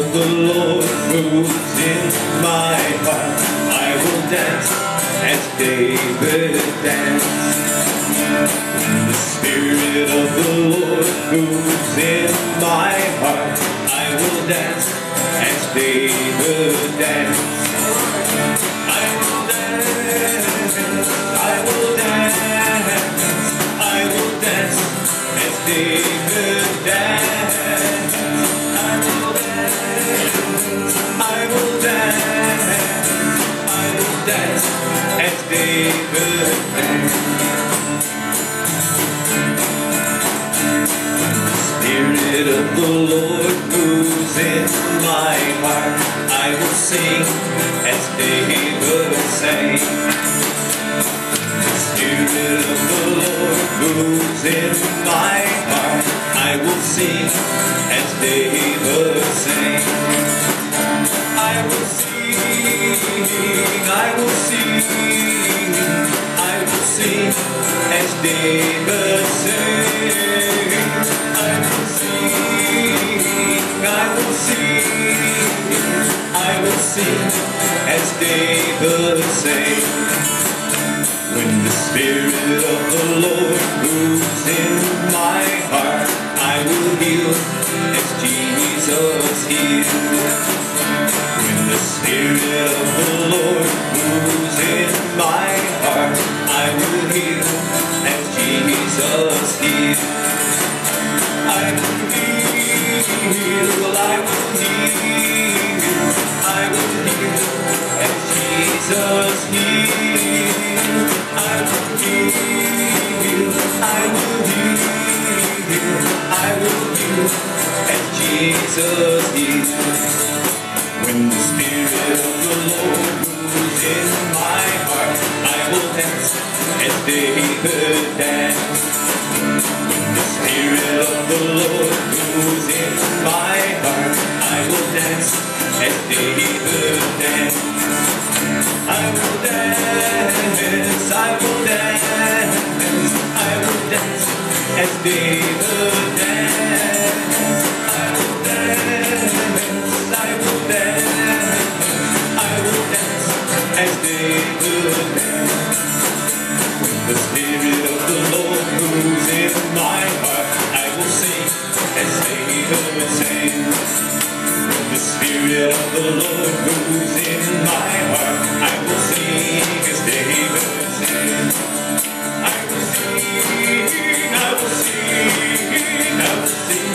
of the Lord moves in my heart. I will dance as David danced. When the Spirit of the Lord moves in my heart, I will dance as David danced. I will dance, I will dance, I will dance as David danced. I will dance, I will dance, I will dance as David danced. Spirit of the Lord moves in my heart, I will sing as David sang. The Spirit of the Lord moves in my heart, I will sing as David sang. I will sing, I will sing, I will sing as David sang. I will sing, I will sing, I will sing as David sang. When the Spirit of the Lord moves in my heart, I will heal as Jesus healed. When the Spirit of the Lord moves in my heart, I will heal as Jesus healed. I will heal, I will heal, I will heal as Jesus healed. I will heal, I will heal, I will heal as Jesus healed. When the Spirit of the Lord moves in my heart, I will dance as David danced. When the Spirit of the Lord moves in my heart, I will dance as David danced. I will dance, I will dance, I will dance as David danced. I will dance, I will dance, I will dance as David danced. When the Spirit of the Lord moves in my heart, I will sing as David sang. When the Spirit of the Lord moves in my heart, I will sing as David sang. I will sing, I will sing, I will sing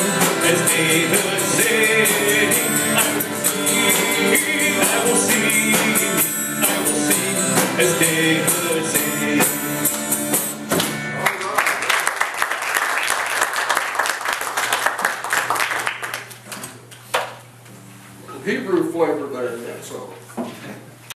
as David sang. I will sing, I will sing, I will sing as David sang. Hebrew flavor there in that song.